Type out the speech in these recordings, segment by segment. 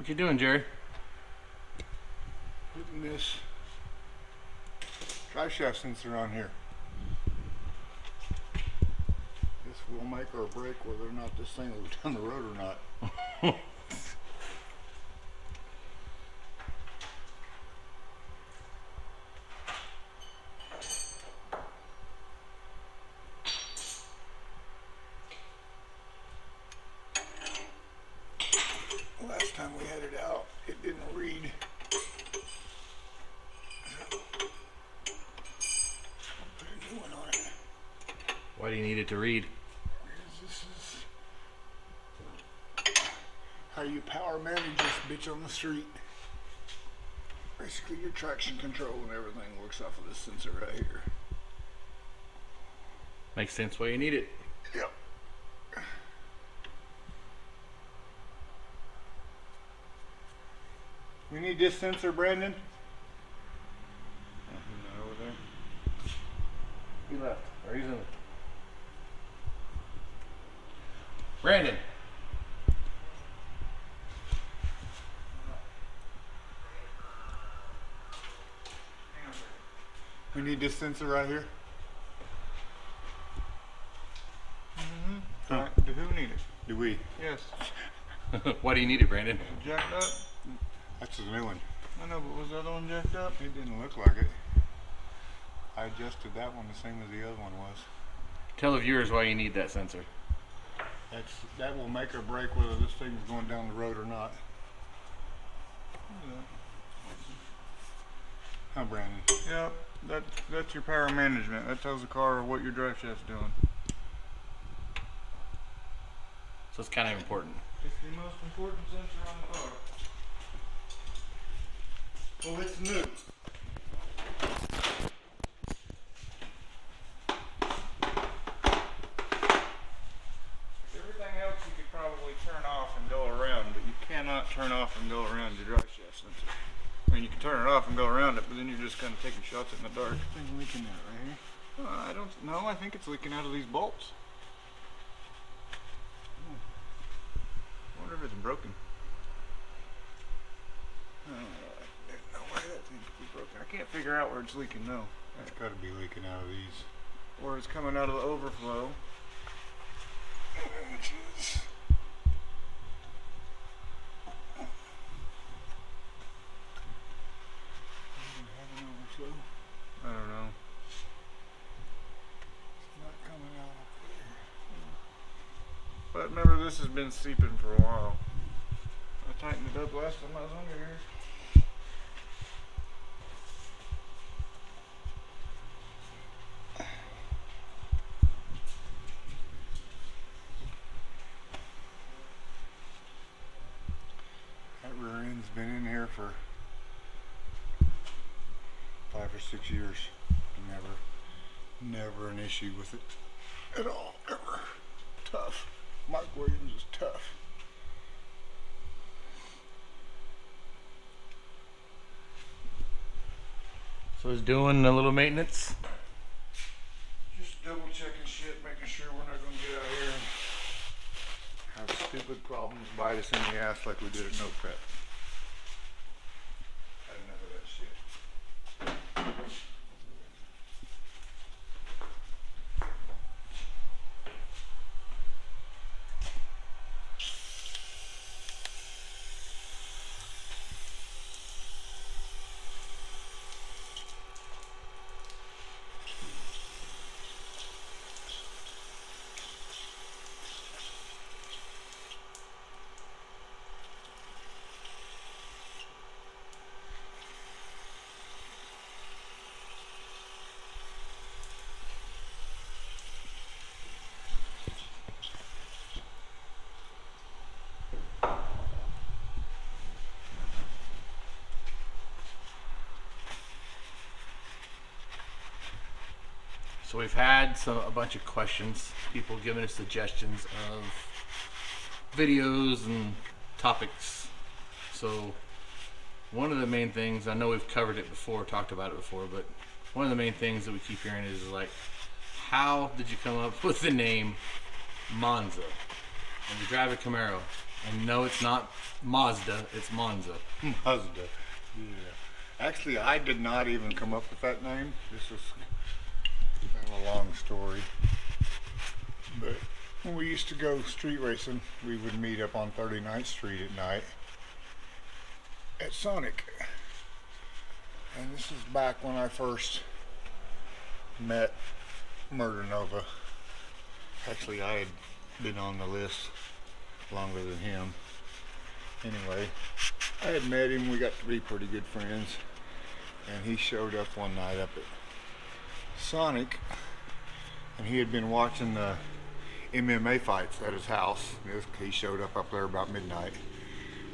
What you doing, Jerry? Putting this driveshaft sensor on here. This will make or break whether or not this thing will go down the road or not. Last time we had it out, it didn't read. Put a new one on it. Why do you need it to read? This is how you power manage this bitch on the street. Basically, your traction control and everything works off of this sensor right here. Makes sense why you need it. Yep. We need this sensor, Brandon. He's not over there. He left. Or he's in it. Brandon. We need this sensor right here. Alright, do who need it? Do we? Yes. Why do you need it, Brandon? Jacked up? That's the new one. I know, but was the other one jacked up? It didn't look like it. I adjusted that one the same as the other one was. Tell the viewers why you need that sensor. That will make or break whether this thing's going down the road or not. Huh, Brandon? Yep, that's your power management. That tells the car what your drive shaft's doing. So it's kind of important. It's the most important sensor on the car. Well, it's new. Everything else you could probably turn off and go around, but you cannot turn off and go around your drive shaft sensor. I mean, you can turn it off and go around it, but then you're just kind of taking shots in the dark. Thing leaking out right here. I don't know. I think it's leaking out of these bolts. I wonder if it's broken. There's no way that thing could be broken. I can't figure out where it's leaking though. It's got to be leaking out of these. Or it's coming out of the overflow. Which is have an overflow. I don't know. It's not coming out up there. But remember, this has been seeping for a while. I tightened it up last time I was under here. That rear end's been in here for 5 or 6 years. Never an issue with it at all, ever. Tough. Mike Williams is tough. So it's doing a little maintenance. Just double checking shit, making sure we're not gonna get out here and have stupid problems bite us in the ass like we did at No Prep. Had enough of that shit. So we've had a bunch of questions, people giving us suggestions of videos and topics. So one of the main things, I know we've covered it before, talked about it before, but one of the main things that we keep hearing is like, how did you come up with the name Monza? And you drive a Camaro. And no, it's not Mazda, it's Monza. Mazda. Yeah. Actually, I did not even come up with that name. This is kind of a long story. But when we used to go street racing, we would meet up on 39th Street at night at Sonic. And this is back when I first met Murder Nova. Actually, I had been on the list longer than him. Anyway, I had met him, we got to be pretty good friends, and he showed up one night up at Sonic, and he had been watching the MMA fights at his house. He showed up there about midnight.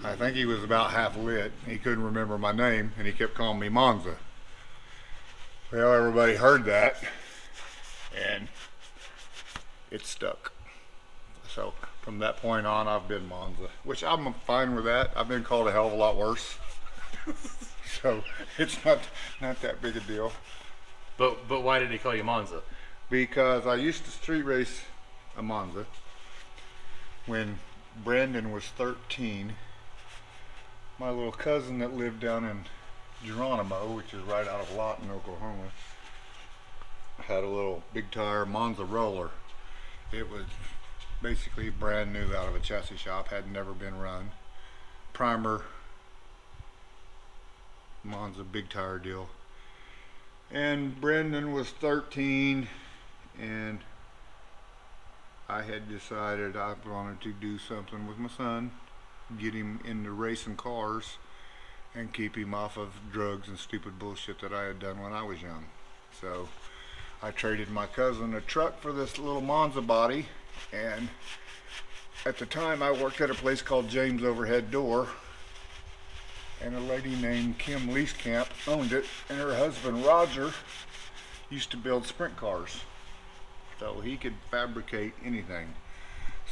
I think he was about half lit. He couldn't remember my name, and he kept calling me Monza. Well, everybody heard that, and it stuck. So from that point on, I've been Monza, which I'm fine with that. I've been called a hell of a lot worse. So it's not that big a deal. But why did he call you Monza? Because I used to street race a Monza when Brandon was 13. My little cousin that lived down in Geronimo, which is right out of Lawton, Oklahoma, had a little big tire Monza roller. It was basically brand new out of a chassis shop, had never been run. Primer Monza big tire deal. And Brendan was 13, and I had decided I wanted to do something with my son, get him into racing cars and keep him off of drugs and stupid bullshit that I had done when I was young. So I traded my cousin a truck for this little Monza body, and at the time I worked at a place called James Overhead Door, and a lady named Kim Leeskamp owned it, and her husband Roger used to build sprint cars, so he could fabricate anything.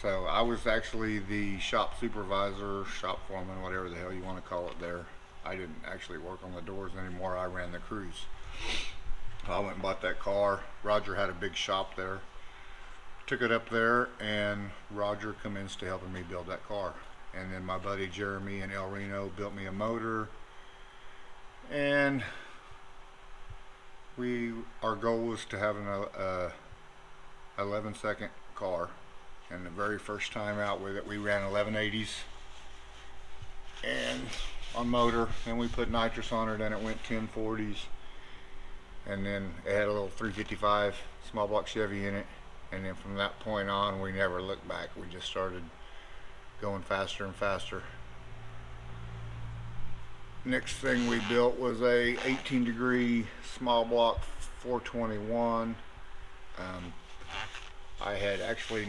So I was actually the shop supervisor, shop foreman, whatever the hell you want to call it there. I didn't actually work on the doors anymore, I ran the crews. I went and bought that car. Roger had a big shop there. Took it up there, and Roger commenced to helping me build that car. And then my buddy Jeremy in El Reno built me a motor, and our goal was to have an 11-second car. And the very first time out with it, we ran 1180s and on motor, and we put nitrous on it, and it went 1040s, and then it had a little 355 small block Chevy in it. And then from that point on, we never looked back. We just started going faster and faster. Next thing we built was a 18-degree small block 421. I had actually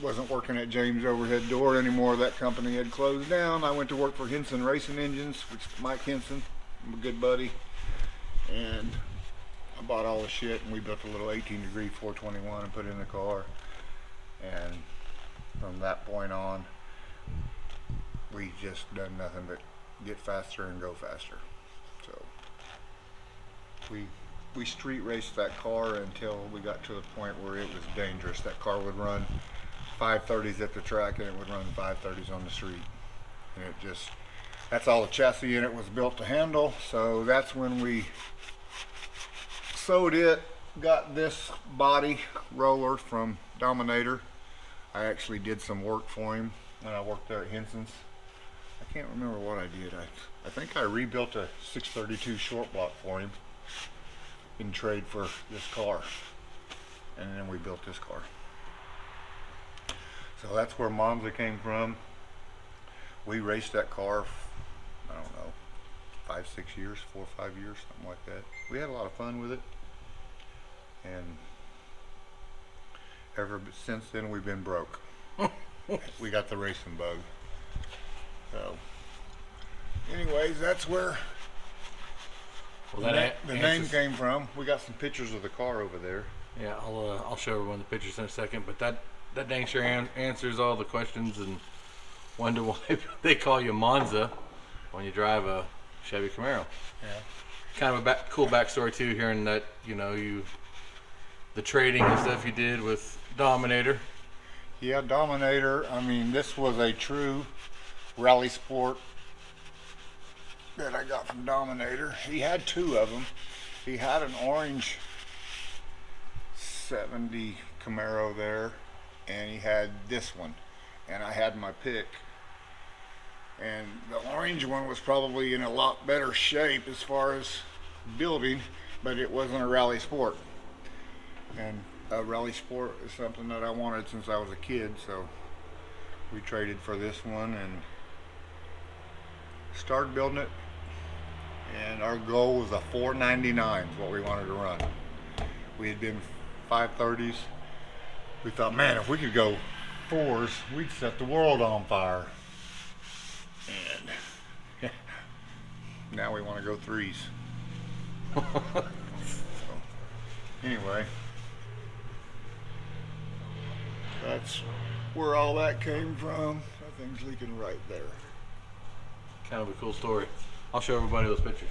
wasn't working at James Overhead Door anymore. That company had closed down. I went to work for Henson Racing Engines, which is Mike Henson, my good buddy, and I bought all the shit, and we built a little 18-degree 421 and put it in the car. And from that point on, we just done nothing but get faster and go faster. So we street raced that car until we got to the point where it was dangerous. That car would run 530s at the track, and it would run 530s on the street. And that's all the chassis in it was built to handle. So that's when we sewed it, got this body roller from Dominator. I actually did some work for him when I worked there at Henson's. I can't remember what I did. I think I rebuilt a 632 short block for him in trade for this car. And then we built this car. So that's where Monza came from. We raced that car, I don't know, 5, 6 years, 4 or 5 years, something like that. We had a lot of fun with it. And ever since then, we've been broke. We got the racing bug. So, anyways, that's where the name came from. We got some pictures of the car over there. Yeah, I'll show everyone the pictures in a second. But that dang sure answers all the questions, and wonder why they call you Monza when you drive a Chevy Camaro. Yeah. Kind of a cool backstory too, hearing that the trading and stuff you did with Dominator. Yeah, Dominator. I mean, this was a true rally sport that I got from Dominator. He had two of them. He had an orange 70 Camaro there, and he had this one, and I had my pick. And the orange one was probably in a lot better shape as far as building, but it wasn't a rally sport. And a rally sport is something that I wanted since I was a kid, so we traded for this one and started building it. And our goal was a 499 is what we wanted to run. We had been 530s. We thought, man, if we could go fours, we'd set the world on fire. And now we want to go threes. So, anyway, that's where all that came from. That thing's leaking right there. Kind of a cool story. I'll show everybody those pictures.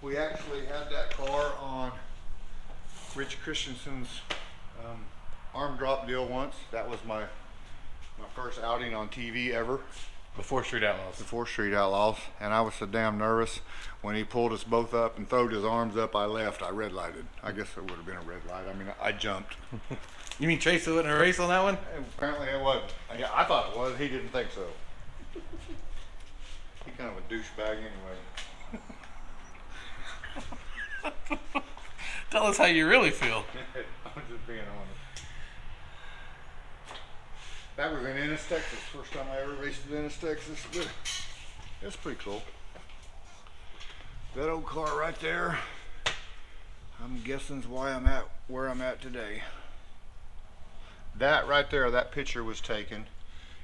We actually had that car on Rich Christensen's arm drop deal once. That was my first outing on TV ever. Before Street Outlaws. Before Street Outlaws, and I was so damn nervous when he pulled us both up and throwed his arms up. I left. I red lighted. I guess it would have been a red light. I mean, I jumped. You mean Chase wasn't a race on that one? Apparently it wasn't. Yeah, I thought it was. He didn't think so. He's kind of a douchebag anyway. Tell us how you really feel. I'm just being honest. That was in Ennis, Texas. First time I ever raced in Ennis, Texas. It's pretty cool. That old car right there, I'm guessing is why I'm at where I'm at today. That right there, that picture was taken.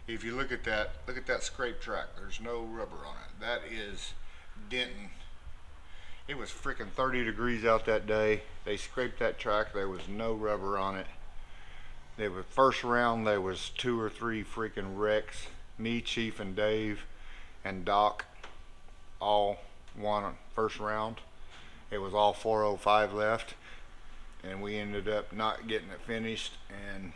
If you look at that scrape track. There's no rubber on it. That is Denton. It was freaking 30 degrees out that day. They scraped that track. There was no rubber on it. They were first round. There was 2 or 3 freaking wrecks. Me, Chief, and Dave, and Doc, all won first round. It was all 405 left, and we ended up not getting it finished, and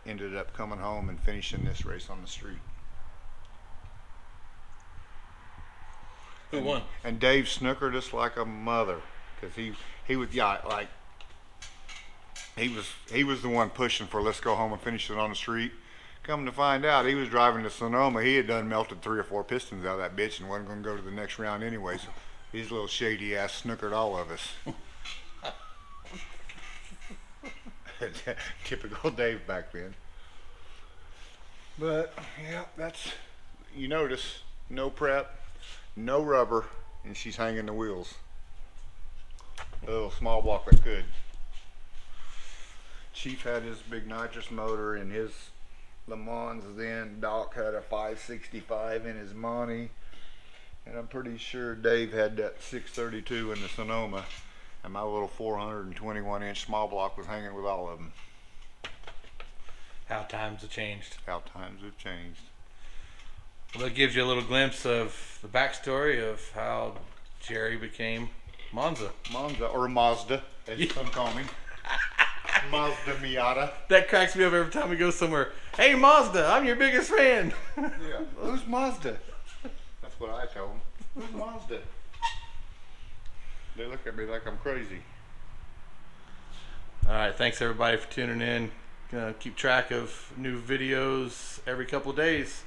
ended up coming home and finishing this race on the street. Who won? And Dave snookered us like a mother, because he was like. He was the one pushing for let's go home and finish it on the street. Come to find out, he was driving to Sonoma. He had done melted 3 or 4 pistons out of that bitch and wasn't going to go to the next round anyway. So his little shady ass snookered all of us. Typical Dave back then. But yeah, that's, you notice, no prep, no rubber, and she's hanging the wheels. A little small block that could. Chief had his big nitrous motor in his Le Mans then. Doc had a 565 in his Monty. And I'm pretty sure Dave had that 632 in the Sonoma. And my little 421 inch small block was hanging with all of them. How times have changed. How times have changed. Well, that gives you a little glimpse of the backstory of how Jerry became Monza. Monza, or Mazda, as some call me. Mazda Miata. That cracks me up every time we go somewhere. Hey Mazda, I'm your biggest fan. Yeah. Who's Mazda? That's what I tell them. Who's Mazda? They look at me like I'm crazy. All right, thanks everybody for tuning in. Gonna keep track of new videos every couple of days.